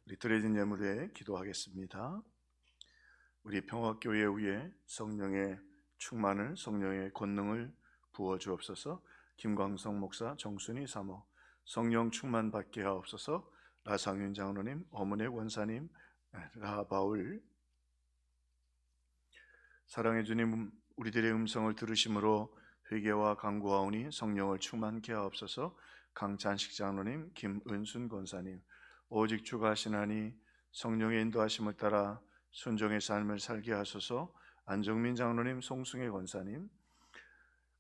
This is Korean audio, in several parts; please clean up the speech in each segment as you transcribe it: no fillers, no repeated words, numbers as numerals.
우리 드려진 예물 위에 기도하겠습니다. 우리 평화교회 위에 성령의 충만을, 성령의 권능을 부어 주옵소서. 김광성 목사, 정순희 사모 성령 충만 받게 하옵소서. 라상윤 장로님, 어문의 권사님, 라바울 사랑의 주님, 우리들의 음성을 들으심으로 회개와 간구하오니 성령을 충만케 하옵소서. 강찬식 장로님, 김은순 권사님, 오직 주가 하시나니 성령의 인도하심을 따라 순종의 삶을 살게 하소서. 안정민 장로님, 송승혜 권사님,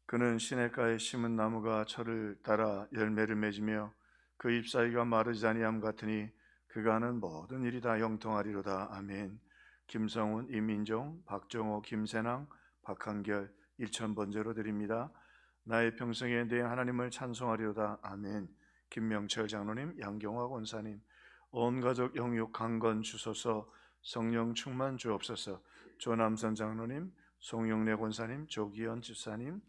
그는 시냇가에 심은 나무가 철을 따라 열매를 맺으며 그 잎사귀가 마르지 아니함 같으니 그가 하는 모든 일이 다 형통하리로다. 아멘. 김성훈, 이민종, 박정호, 김세낭, 박한결 1000번째로 드립니다. 나의 평생에 내 하나님을 찬송하리로다. 아멘. 김명철 장로님, 양경화 권사님, 온 가족 영육 강건 주소서. 성령 충만 주옵소서. 조남선 장로님, 송영래 권사님, 조기현 집사님,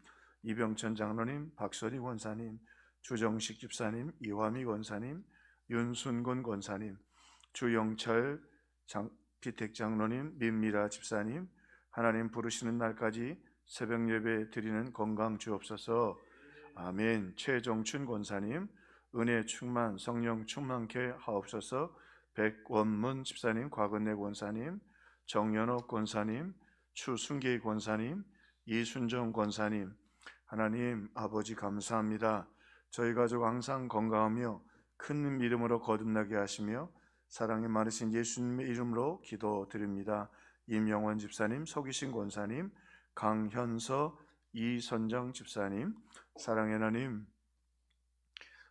이병천 장로님, 박설희 권사님, 주정식 집사님, 이화미 권사님, 윤순곤 권사님, 주영철 비택 장로님, 민미라 집사님, 하나님 부르시는 날까지 새벽 예배 드리는 건강 주옵소서. 아멘. 최정춘 권사님, 은혜 충만, 성령 충만케 하옵소서. 백원문 집사님, 곽은혜 권사님, 정연옥 권사님, 추순기 권사님, 이순정 권사님, 하나님 아버지 감사합니다. 저희 가족 항상 건강하며 큰 믿음으로 거듭나게 하시며 사랑이 많으신 예수님의 이름으로 기도드립니다. 임영원 집사님, 서기신 권사님, 강현서, 이선정 집사님, 사랑의 하나님,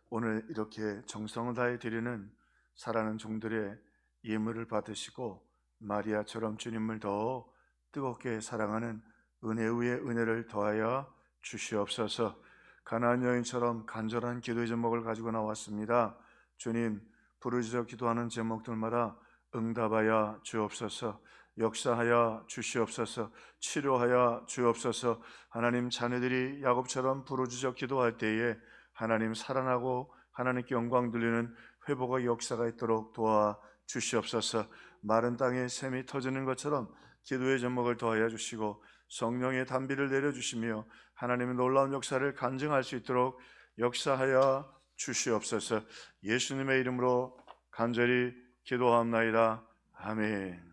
오늘 이렇게 정성을 다해 드리는 사랑하는 종들의 예물을 받으시고 마리아처럼 주님을 더 뜨겁게 사랑하는 은혜 위에 은혜를 더하여 주시옵소서. 가나안 여인처럼 간절한 기도의 제목을 가지고 나왔습니다. 주님, 부르짖어 기도하는 제목들마다 응답하여 주옵소서. 역사하여 주시옵소서. 치료하여 주옵소서. 하나님, 자녀들이 야곱처럼 부르짖어 기도할 때에 하나님 살아나고 하나님께 영광 돌리는 회복의 역사가 있도록 도와 주시옵소서. 마른 땅에 샘이 터지는 것처럼 기도의 제목을 더하여 주시고 성령의 단비를 내려주시며 하나님의 놀라운 역사를 간증할 수 있도록 역사하여 주시옵소서. 예수님의 이름으로 간절히 기도하옵나이다. 아멘.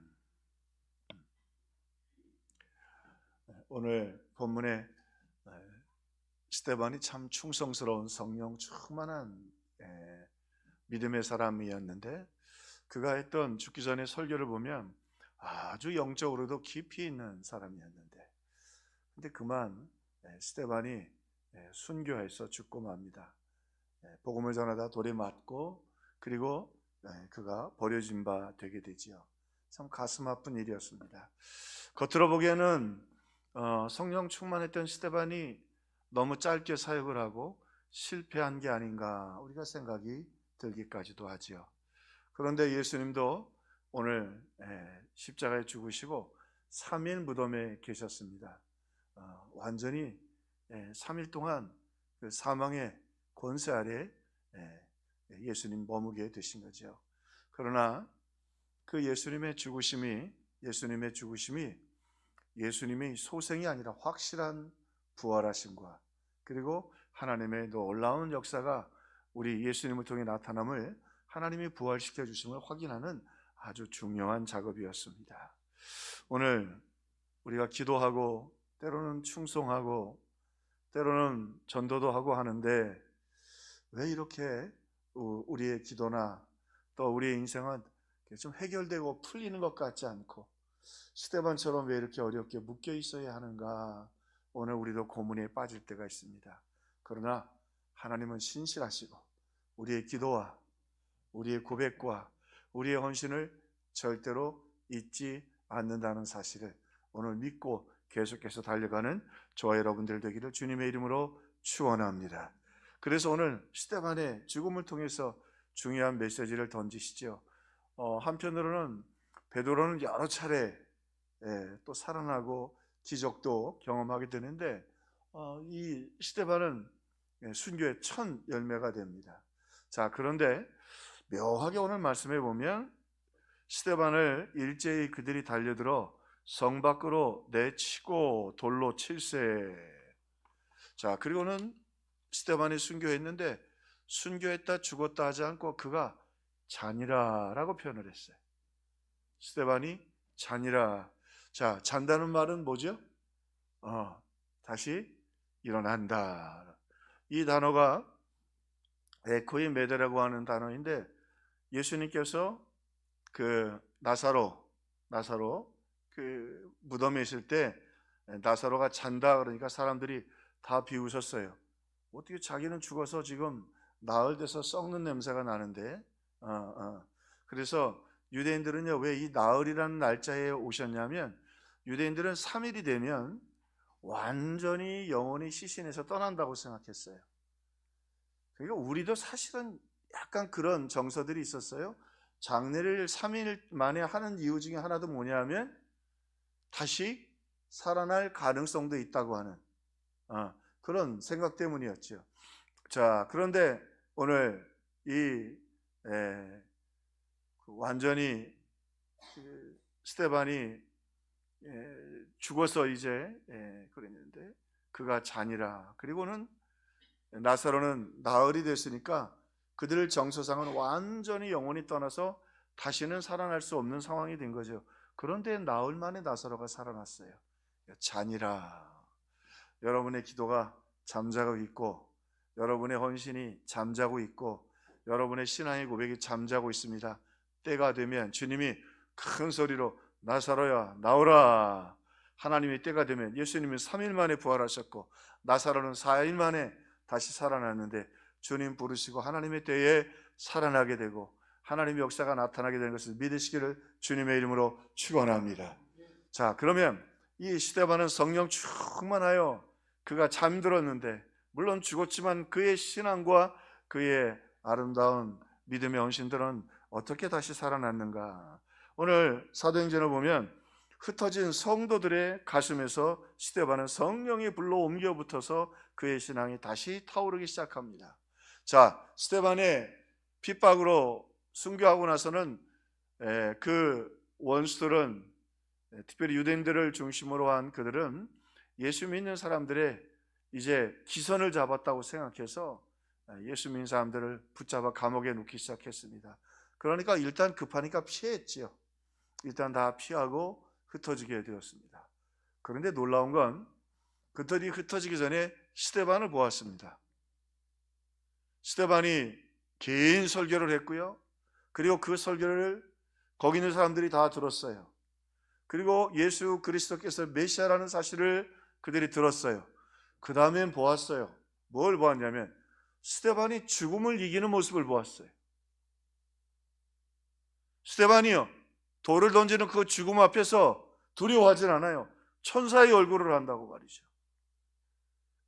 오늘 본문에 스데반이 참 충성스러운 성령 충만한 믿음의 사람이었는데 그가 했던 죽기 전에 설교를 보면 아주 영적으로도 깊이 있는 사람이었는데 근데 그만 스데반이 순교해서 죽고 맙니다. 복음을 전하다 돌에 맞고 그리고 그가 버려진 바 되게 되지요. 참 가슴 아픈 일이었습니다. 겉으로 보기에는 성령 충만했던 스데반이 너무 짧게 사역을 하고 실패한 게 아닌가 우리가 생각이 들기까지도 하지요. 그런데 예수님도 오늘 십자가에 죽으시고 3일 무덤에 계셨습니다. 완전히 3일 동안 그 사망의 권세 아래 예수님 머무게 되신 거죠. 그러나 그 예수님의 죽으심이 예수님의 소생이 아니라 확실한 부활하심과 그리고 하나님의 놀라운 역사가 우리 예수님을 통해 나타남을 하나님이 부활시켜 주심을 확인하는 아주 중요한 작업이었습니다. 오늘 우리가 기도하고 때로는 충성하고 때로는 전도도 하고 하는데 왜 이렇게 우리의 기도나 또 우리의 인생은 좀 해결되고 풀리는 것 같지 않고 스데반처럼 왜 이렇게 어렵게 묶여 있어야 하는가 오늘 우리도 고민에 빠질 때가 있습니다. 그러나 하나님은 신실하시고 우리의 기도와 우리의 고백과 우리의 헌신을 절대로 잊지 않는다는 사실을 오늘 믿고 계속해서 달려가는 저와 여러분들 되기를 주님의 이름으로 축원합니다. 그래서 오늘 스데반의 죽음을 통해서 중요한 메시지를 던지시죠. 한편으로는 베드로는 여러 차례 또 살아나고 기적도 경험하게 되는데 이 스데반은 순교의 첫 열매가 됩니다. 자, 그런데 묘하게 오늘 말씀해 보면 스데반을 일제히 그들이 달려들어 성 밖으로 내치고 돌로 칠세. 자, 그리고는 스데반이 순교했는데 순교했다 죽었다 하지 않고 그가 잔이라라고 표현을 했어요. 스데반이 잔이라. 자, 잔다는 말은 뭐죠? 다시 일어난다. 이 단어가 에코이 메데라고 하는 단어인데, 예수님께서 그 나사로 그 무덤에 있을 때 나사로가 잔다 그러니까 사람들이 다 비웃었어요. 어떻게 자기는 죽어서 지금 나흘 돼서 썩는 냄새가 나는데. 그래서 유대인들은요, 왜 이 나흘이라는 날짜에 오셨냐면, 유대인들은 3일이 되면 완전히 영혼이 시신에서 떠난다고 생각했어요. 그러니까 우리도 사실은 약간 그런 정서들이 있었어요. 장례를 3일 만에 하는 이유 중에 하나도 뭐냐면 다시 살아날 가능성도 있다고 하는 그런 생각 때문이었죠. 자, 그런데 오늘 이 완전히 스데반이 죽어서 이제 그랬는데 그가 잔이라. 그리고는 나사로는 나흘이 됐으니까 그들 정서상은 완전히 영혼이 떠나서 다시는 살아날 수 없는 상황이 된 거죠. 그런데 나흘 만에 나사로가 살아났어요. 잔이라. 여러분의 기도가 잠자고 있고, 여러분의 헌신이 잠자고 있고, 여러분의 신앙의 고백이 잠자고 있습니다. 때가 되면 주님이 큰 소리로 나사로야 나오라. 하나님의 때가 되면, 예수님은 3일 만에 부활하셨고 나사로는 4일 만에 다시 살아났는데, 주님 부르시고 하나님의 때에 살아나게 되고 하나님의 역사가 나타나게 되는 것을 믿으시기를 주님의 이름으로 축원합니다. 자, 그러면 이 스데반은 성령 충만하여 그가 잠들었는데, 물론 죽었지만 그의 신앙과 그의 아름다운 믿음의 헌신들은 어떻게 다시 살아났는가? 오늘 사도행전을 보면 흩어진 성도들의 가슴에서 스데반은 성령의 불로 옮겨 붙어서 그의 신앙이 다시 타오르기 시작합니다. 자, 스데반의 핍박으로 순교하고 나서는 그 원수들은, 특별히 유대인들을 중심으로 한 그들은 예수 믿는 사람들의 이제 기선을 잡았다고 생각해서 예수 믿는 사람들을 붙잡아 감옥에 넣기 시작했습니다. 그러니까 일단 급하니까 피했지요. 일단 다 피하고 흩어지게 되었습니다. 그런데 놀라운 건 그들이 흩어지기 전에 스데반을 보았습니다. 스데반이 긴 설교를 했고요. 그리고 그 설교를 거기 있는 사람들이 다 들었어요. 그리고 예수 그리스도께서 메시아라는 사실을 그들이 들었어요. 그 다음엔 보았어요. 뭘 보았냐면 스데반이 죽음을 이기는 모습을 보았어요. 스데반이요, 돌을 던지는 그 죽음 앞에서 두려워하진 않아요. 천사의 얼굴을 한다고 말이죠.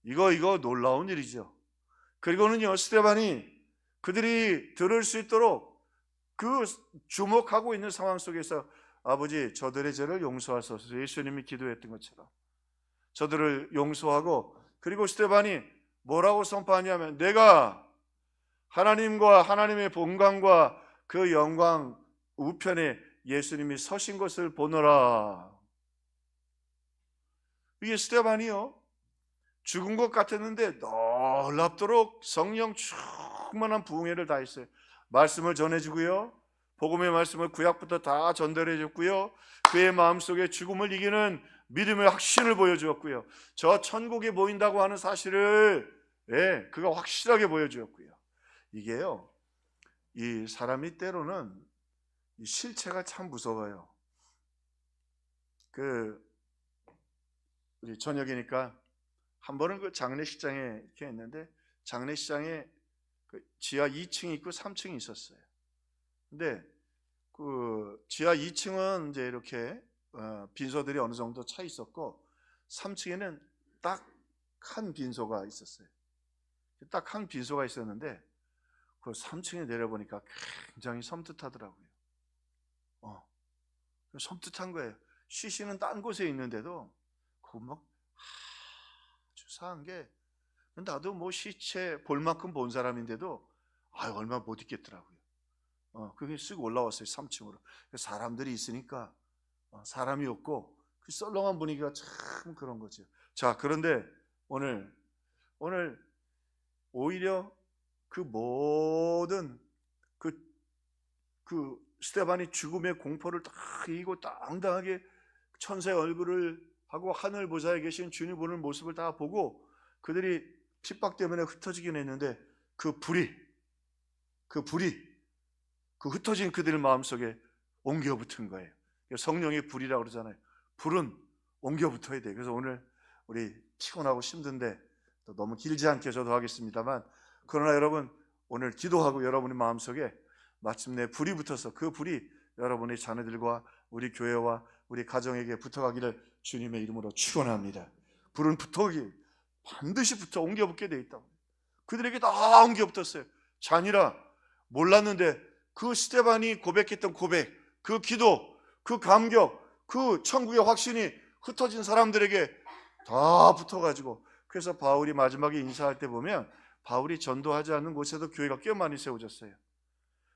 이거 놀라운 일이죠. 그리고는요, 스데반이 그들이 들을 수 있도록 그 주목하고 있는 상황 속에서 아버지 저들의 죄를 용서하소서, 예수님이 기도했던 것처럼 저들을 용서하고, 그리고 스데반이 뭐라고 선포하냐면 내가 하나님과 하나님의 본광과 그 영광 우편에 예수님이 서신 것을 보노라. 이게 스데반이요, 죽은 것 같았는데 놀랍도록 성령 충만한 부흥회를 다 했어요. 말씀을 전해주고요, 복음의 말씀을 구약부터 다 전달해 줬고요, 그의 마음속에 죽음을 이기는 믿음의 확신을 보여주었고요, 저 천국에 모인다고 하는 사실을 그가 확실하게 보여주었고요. 이게요, 이 사람이 때로는 이 실체가 참 무서워요. 우리 저녁이니까 한 번은 그 장례식장에 이렇게 했는데, 장례식장에 그 지하 2층이 있고 3층이 있었어요. 근데 그 지하 2층은 이제 이렇게 빈소들이 어느 정도 차 있었고, 3층에는 딱 한 빈소가 있었어요. 딱 한 빈소가 있었는데 그 3층에 내려보니까 굉장히 섬뜩하더라고요. 섬뜩한 거예요. 시신은 딴 곳에 있는데도 그거 막 주사한 게, 나도 뭐 시체 볼 만큼 본 사람인데도 얼마 못 있겠더라고요. 그게 쓱 올라왔어요. 3층으로. 사람들이 있으니까 사람이 없고 그 썰렁한 분위기가 참 그런 거죠. 자, 그런데 오늘 오히려 그 모든 그 스데반이 죽음의 공포를 딱 이기고 당당하게 천사의 얼굴을 하고 하늘 보좌에 계신 주님 보는 모습을 다 보고 그들이 핍박 때문에 흩어지긴 했는데 그 불이 그 흩어진 그들의 마음속에 옮겨 붙은 거예요. 성령의 불이라고 그러잖아요. 불은 옮겨 붙어야 돼요. 그래서 오늘 우리 피곤하고 힘든데 또 너무 길지 않게 저도 하겠습니다만, 그러나 여러분 오늘 기도하고 여러분의 마음속에 마침내 불이 붙어서 그 불이 여러분의 자녀들과 우리 교회와 우리 가정에게 붙어가기를 주님의 이름으로 축원합니다. 불은 반드시 붙어 옮겨 붙게 돼 있다고. 그들에게 다 옮겨 붙었어요. 잔이라 몰랐는데 그 스데반이 고백했던 고백, 그 기도, 그 감격, 그 천국의 확신이 흩어진 사람들에게 다 붙어가지고, 그래서 바울이 마지막에 인사할 때 보면 바울이 전도하지 않는 곳에도 교회가 꽤 많이 세워졌어요.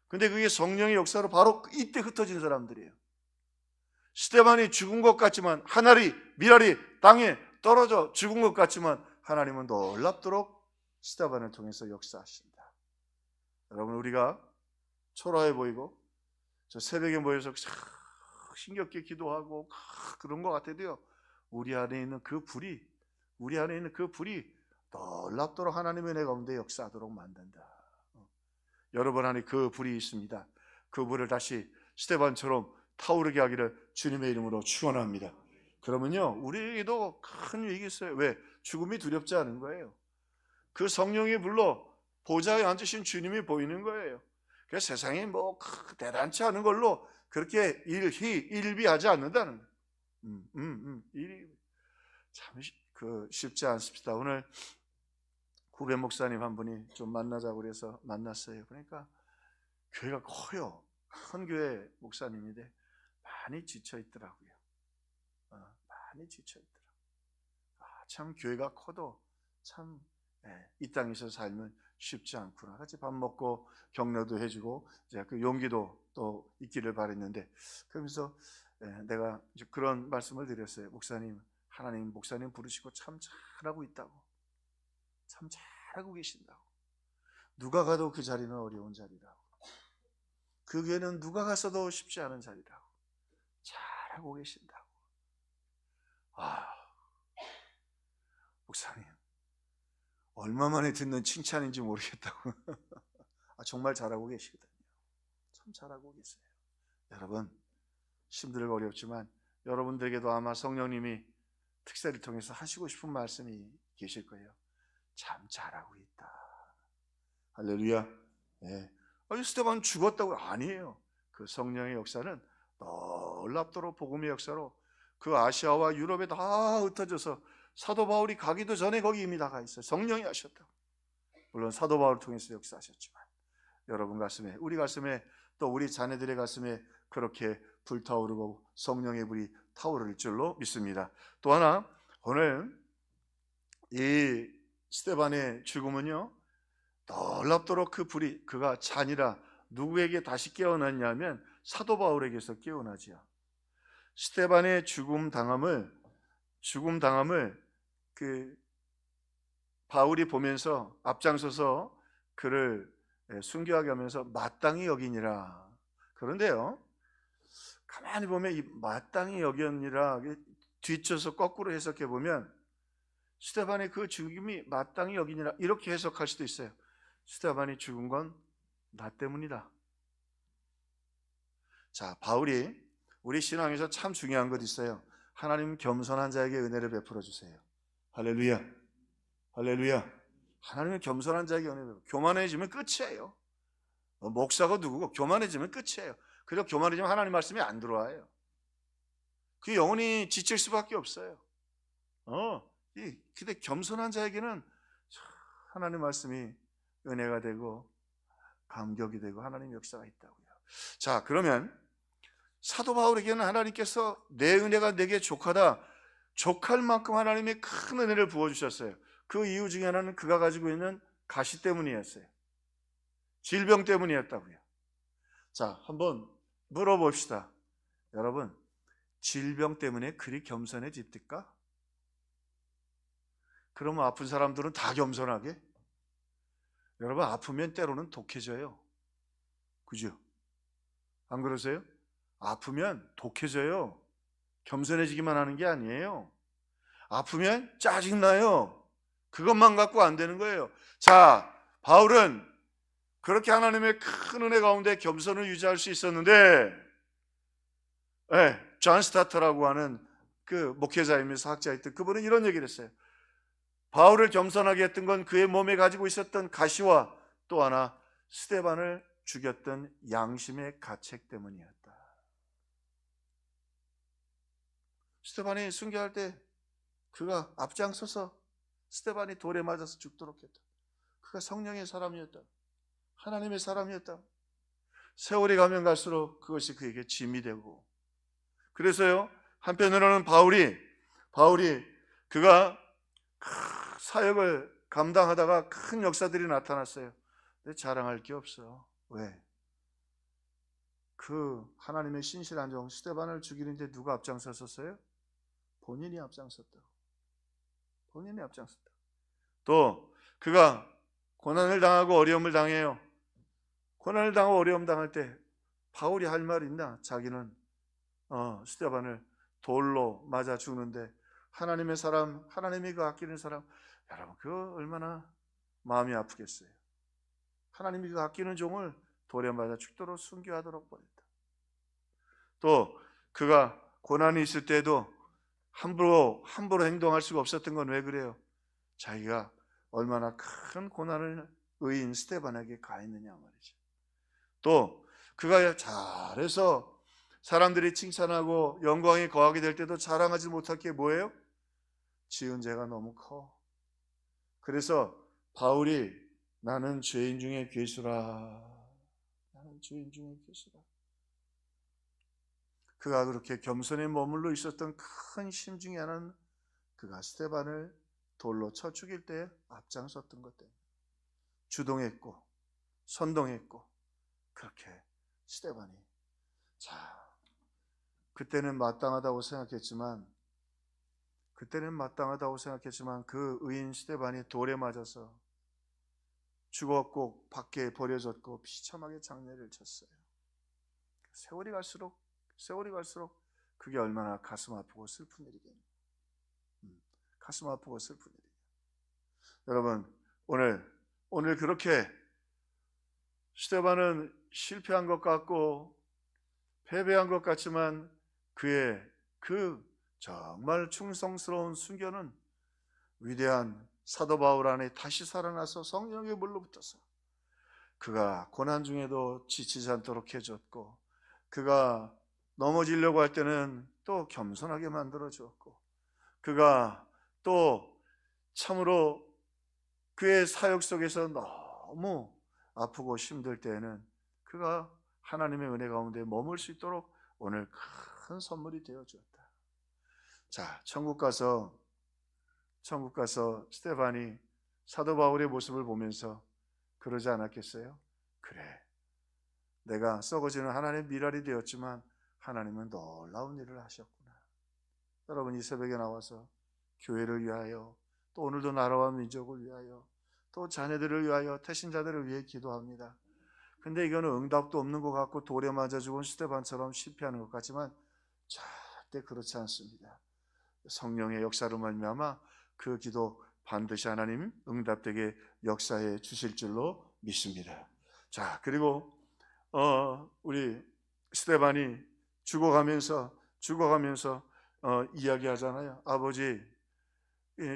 근데 그게 성령의 역사로 바로 이때 흩어진 사람들이에요. 스데반이 죽은 것 같지만, 하늘이 미랄이 땅에 떨어져 죽은 것 같지만 하나님은 놀랍도록 스데반을 통해서 역사하신다. 여러분, 우리가 초라해 보이고 저 새벽에 모여서 힘겹게 기도하고 그런 것 같아도요, 우리 안에 있는 그 불이 놀랍도록 하나님의 은혜 가운데 역사하도록 만든다. 여러분 안에 그 불이 있습니다. 그 불을 다시 스데반처럼 타오르게 하기를 주님의 이름으로 축원합니다. 그러면요, 우리에게도 큰 유익이 있어요. 왜? 죽음이 두렵지 않은 거예요. 그 성령의 불로 보좌에 앉으신 주님이 보이는 거예요. 그래서 세상에 뭐 대단치 않은 걸로 그렇게 일비하지 않는다는 거예요. 일이 참 쉽지 않습니다. 오늘 후배 목사님 한 분이 좀 만나자고 그래서 만났어요. 그러니까 교회가 커요. 큰 교회 목사님인데 많이 지쳐 있더라고요. 많이 지쳐 있더라고요. 참 교회가 커도 참 이 땅에서 살면 쉽지 않구나. 같이 밥 먹고 격려도 해주고 이제 그 용기도 또 있기를 바랬는데, 그러면서 내가 이제 그런 말씀을 드렸어요. 목사님, 하나님 목사님 부르시고 참 잘하고 있다고, 참 잘하고 계신다고. 누가 가도 그 자리는 어려운 자리라고. 그 교회는 누가 갔어도 쉽지 않은 자리라고. 잘하고 계신다고. 목사님, 얼마 만에 듣는 칭찬인지 모르겠다고. 정말 잘하고 계시거든요. 참 잘하고 계세요. 여러분, 힘들고 어렵지만 여러분들에게도 아마 성령님이 특세를 통해서 하시고 싶은 말씀이 계실 거예요. 참 잘하고 있다. 할렐루야. 스데반 죽었다고? 아니에요. 그 성령의 역사는 놀랍도록 복음의 역사로 그 아시아와 유럽에 다 흩어져서 사도 바울이 가기도 전에 거기 이미 나가 있어요. 성령이 하셨다고. 물론 사도 바울을 통해서 역사하셨지만 여러분 가슴에, 우리 가슴에, 또 우리 자녀들의 가슴에 그렇게 불타오르고 성령의 불이 타오를 줄로 믿습니다. 또 하나, 오늘 이 스데반의 죽음은요, 놀랍도록 그 불이, 그가 잔이라 누구에게 다시 깨어났냐면 사도 바울에게서 깨어나지요. 스데반의 죽음 당함을 그 바울이 보면서 앞장서서 그를 순교하게 하면서 마땅히 여기니라. 그런데요, 가만히 보면 이 마땅히 여기니라 뒤쳐서 거꾸로 해석해 보면 스데반의 그 죽음이 마땅히 여기니라 이렇게 해석할 수도 있어요. 스데반이 죽은 건 나 때문이다. 자, 바울이 우리 신앙에서 참 중요한 것 있어요. 하나님 겸손한 자에게 은혜를 베풀어 주세요. 할렐루야. 할렐루야. 하나님은 겸손한 자에게 은혜를 베풀어. 교만해지면 끝이에요. 목사가 누구고 교만해지면 끝이에요. 그리고 교만해지면 하나님 말씀이 안 들어와요. 그 영혼이 지칠 수밖에 없어요. 근데 겸손한 자에게는 하나님 말씀이 은혜가 되고 감격이 되고 하나님 역사가 있다고요. 자, 그러면 사도 바울에게는 하나님께서 내 은혜가 내게 족하다, 족할 만큼 하나님의 큰 은혜를 부어주셨어요. 그 이유 중에 하나는 그가 가지고 있는 가시 때문이었어요. 질병 때문이었다고요. 자, 한번 물어봅시다. 여러분, 질병 때문에 그리 겸손해집니까? 그러면 아픈 사람들은 다 겸손하게? 여러분, 아프면 때로는 독해져요. 그죠? 안 그러세요? 아프면 독해져요. 겸손해지기만 하는 게 아니에요. 아프면 짜증나요. 그것만 갖고 안 되는 거예요. 자, 바울은 그렇게 하나님의 큰 은혜 가운데 겸손을 유지할 수 있었는데, 존 스타터라고 하는 그 목회자이면서 학자였던 그분은 이런 얘기를 했어요. 바울을 겸손하게 했던 건 그의 몸에 가지고 있었던 가시와 또 하나 스데반을 죽였던 양심의 가책 때문이었다. 스데반이 순교할 때 그가 앞장서서 스데반이 돌에 맞아서 죽도록 했다. 그가 성령의 사람이었다. 하나님의 사람이었다. 세월이 가면 갈수록 그것이 그에게 짐이 되고, 그래서요, 한편으로는 바울이 그가 사역을 감당하다가 큰 역사들이 나타났어요. 근데 자랑할 게 없어. 왜? 그 하나님의 신실한 종 스데반을 죽이는데 누가 앞장섰었어요? 본인이 앞장섰다고. 본인이 앞장섰다. 또 그가 고난을 당하고 어려움을 당해요. 고난을 당하고 어려움 당할 때 바울이 할 말 있나? 자기는 스데반을 돌로 맞아 죽는데 하나님의 사람, 하나님이 그 아끼는 사람, 여러분 그 얼마나 마음이 아프겠어요. 하나님이 그 아끼는 종을 돌에 맞아 죽도록 순교하도록 보냈다. 또 그가 고난이 있을 때도 함부로 행동할 수가 없었던 건 왜 그래요? 자기가 얼마나 큰 고난을 의인 스데반에게 가했느냐 말이죠. 또 그가 잘해서 사람들이 칭찬하고 영광에 거하게 될 때도 자랑하지 못할 게 뭐예요? 지은 죄가 너무 커. 그래서 바울이 나는 죄인 중에 괴수라. 나는 죄인 중에 괴수라. 그가 그렇게 겸손에 머물러 있었던 큰 힘 중에 하나는 그가 스데반을 돌로 쳐 죽일 때 앞장섰던 것 때문에 주동했고 선동했고, 그렇게 스데반이, 자, 그때는 마땅하다고 생각했지만 그 의인 스데반이 돌에 맞아서 죽었고 밖에 버려졌고 비참하게 장례를 쳤어요. 세월이 갈수록 그게 얼마나 가슴 아프고 슬픈 일이겠냐. 가슴 아프고 슬픈 일이에요. 여러분, 오늘 그렇게 스데반은 실패한 것 같고 패배한 것 같지만 그의 그 정말 충성스러운 순교는 위대한 사도 바울 안에 다시 살아나서 성령의 물로 붙어서 그가 고난 중에도 지치지 않도록 해줬고, 그가 넘어지려고 할 때는 또 겸손하게 만들어 주었고, 그가 또 참으로 그의 사역 속에서 너무 아프고 힘들 때에는 그가 하나님의 은혜 가운데 머물 수 있도록 오늘 큰 선물이 되어 주었다. 자, 천국 가서 스데반이 사도 바울의 모습을 보면서 그러지 않았겠어요? 그래, 내가 썩어지는 하나님의 미랄이 되었지만 하나님은 놀라운 일을 하셨구나. 여러분, 이 새벽에 나와서 교회를 위하여, 또 오늘도 나라와 민족을 위하여, 또 자녀들을 위하여, 태신자들을 위해 기도합니다. 근데 이거는 응답도 없는 것 같고 돌에 맞아 죽은 스데반처럼 실패하는 것 같지만 절대 그렇지 않습니다. 성령의 역사로 말미암아 그 기도 반드시 하나님 응답되게 역사해 주실 줄로 믿습니다. 자, 그리고 우리 스데반이 죽어가면서 이야기하잖아요. 아버지,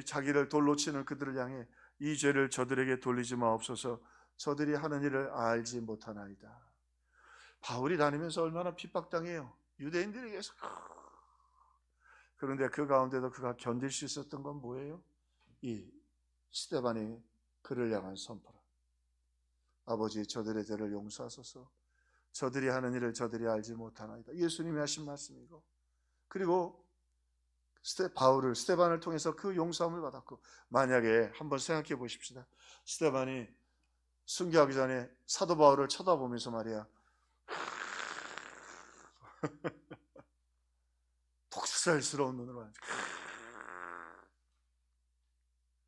자기를 돌로 치는 그들을 향해 이 죄를 저들에게 돌리지 마옵소서. 저들이 하는 일을 알지 못하나이다. 바울이 다니면서 얼마나 핍박당해요. 유대인들에게서. 그런데 그 가운데도 그가 견딜 수 있었던 건 뭐예요? 이 스데반이 그를 향한 선포라. 아버지, 저들의 죄를 용서하소서. 저들이 하는 일을 저들이 알지 못하나이다. 예수님이 하신 말씀이고, 그리고 스데반을 통해서 그 용서함을 받았고, 만약에 한번 생각해 보십시다. 스데반이 순교하기 전에 사도 바울을 쳐다보면서 말이야, 독살스러운 눈으로 앉아.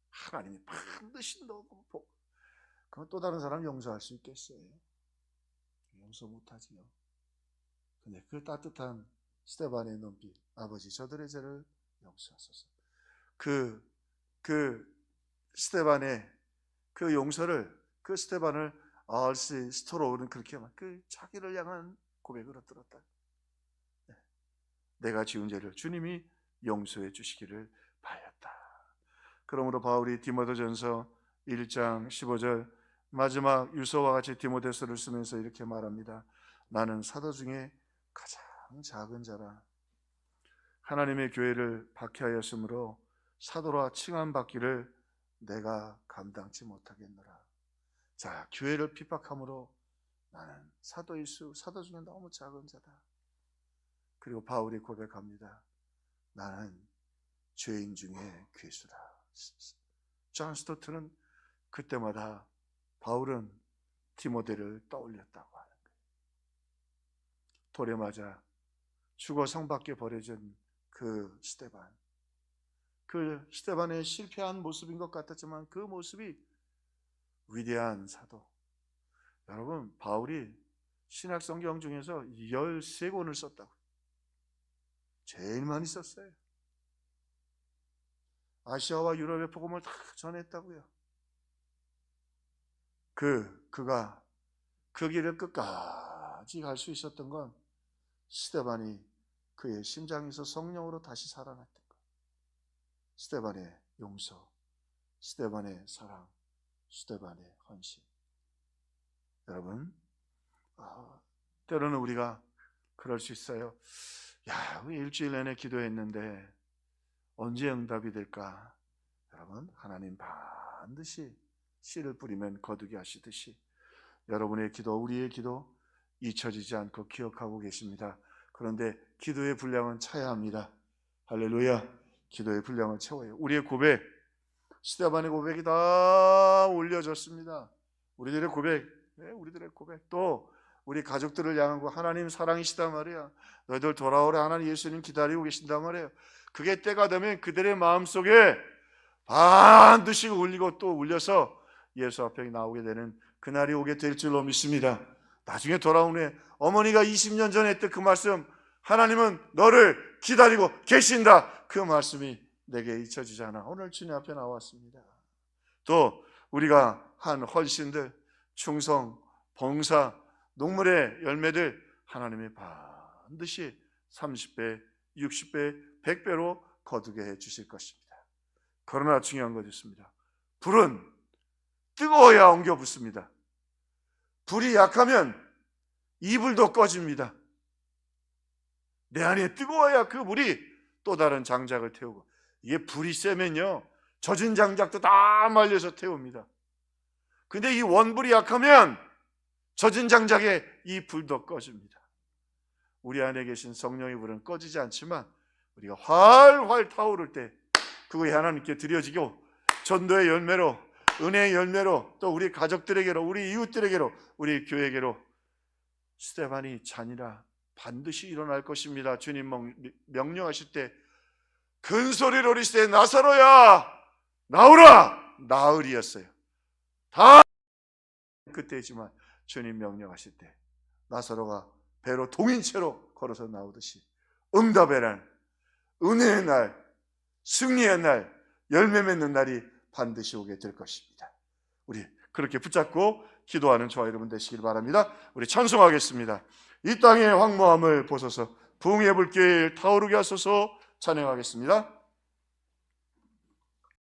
하나님이 반드시 너 보고. 그건 또 다른 사람 용서할 수 있겠어요? 용서 못하지요. 근데 그 따뜻한 스데반의 눈빛, 아버지 저들의 죄를 용서하소서. 그 스데반의 그 용서를, 그 스데반을 알시 스토로는 그렇게 그 자기를 향한 고백으로 들었다. 내가 지은 죄를 주님이 용서해 주시기를 바였다. 그러므로 바울이 디모데전서 1장 15절 마지막 유서와 같이 디모데서를 쓰면서 이렇게 말합니다. 나는 사도 중에 가장 작은 자라. 하나님의 교회를 박해하였으므로 사도라 칭함받기를 내가 감당치 못하겠노라. 자, 교회를 핍박함으로 나는 사도 중에 너무 작은 자다. 그리고 바울이 고백합니다. 나는 죄인 중에 괴수다. 존 스토트는 그때마다 바울은 디모데를 떠올렸다고 하는 거예요. 돌에 맞아 죽어 성밖에 버려진 그 스데반, 그 스데반의 실패한 모습인 것 같았지만 그 모습이 위대한 사도. 여러분, 바울이 신약성경 중에서 13권을 썼다고. 제일 많이 썼어요. 아시아와 유럽의 복음을 다 전했다고요. 그가 그 길을 끝까지 갈 수 있었던 건 스데반이 그의 심장에서 성령으로 다시 살아났던 것. 스데반의 용서, 스데반의 사랑, 스데반의 헌신. 여러분, 때로는 우리가 그럴 수 있어요. 야, 우리 일주일 내내 기도했는데 언제 응답이 될까? 여러분, 하나님 반드시 씨를 뿌리면 거두게 하시듯이 여러분의 기도, 우리의 기도 잊혀지지 않고 기억하고 계십니다. 그런데 기도의 분량은 차야 합니다. 할렐루야. 기도의 분량을 채워요. 우리의 고백, 스데반의 고백이 다 올려졌습니다. 우리들의 고백, 우리들의 고백, 또 우리 가족들을 향한 거, 하나님 사랑이시단 말이야. 너희들 돌아오라, 하나님 예수님 기다리고 계신단 말이에요. 그게 때가 되면 그들의 마음속에 반드시 울리고 또 울려서 예수 앞에 나오게 되는 그날이 오게 될 줄로 믿습니다. 나중에 돌아온 후에 어머니가 20년 전에 했던 그 말씀, 하나님은 너를 기다리고 계신다, 그 말씀이 내게 잊혀지지 않아 오늘 주님 앞에 나왔습니다. 또 우리가 한 헌신들, 충성, 봉사, 농물의 열매들 하나님이 반드시 30배, 60배, 100배로 거두게 해주실 것입니다. 그러나 중요한 것이 있습니다. 불은 뜨거워야 옮겨 붙습니다. 불이 약하면 이불도 꺼집니다. 내 안에 뜨거워야 그 불이 또 다른 장작을 태우고, 이게 불이 세면요 젖은 장작도 다 말려서 태웁니다. 근데 이 원불이 약하면 젖은 장작에 이 불도 꺼집니다. 우리 안에 계신 성령의 불은 꺼지지 않지만 우리가 활활 타오를 때 그것이 하나님께 드려지고 전도의 열매로, 은혜의 열매로, 또 우리 가족들에게로, 우리 이웃들에게로, 우리 교회에게로 스데반이 잔이라 반드시 일어날 것입니다. 주님 명령하실 때 큰 소리로 이르시되 나사로야 나오라, 나으리였어요. 다 그때지만 주님 명령하실 때 나사로가 배로 동인채로 걸어서 나오듯이 응답의 날, 은혜의 날, 승리의 날, 열매 맺는 날이 반드시 오게 될 것입니다. 우리 그렇게 붙잡고 기도하는 저와 여러분 되시길 바랍니다. 우리 찬송하겠습니다. 이 땅의 황무함을 보소서, 부흥의 불길 타오르게 하소서. 찬양하겠습니다.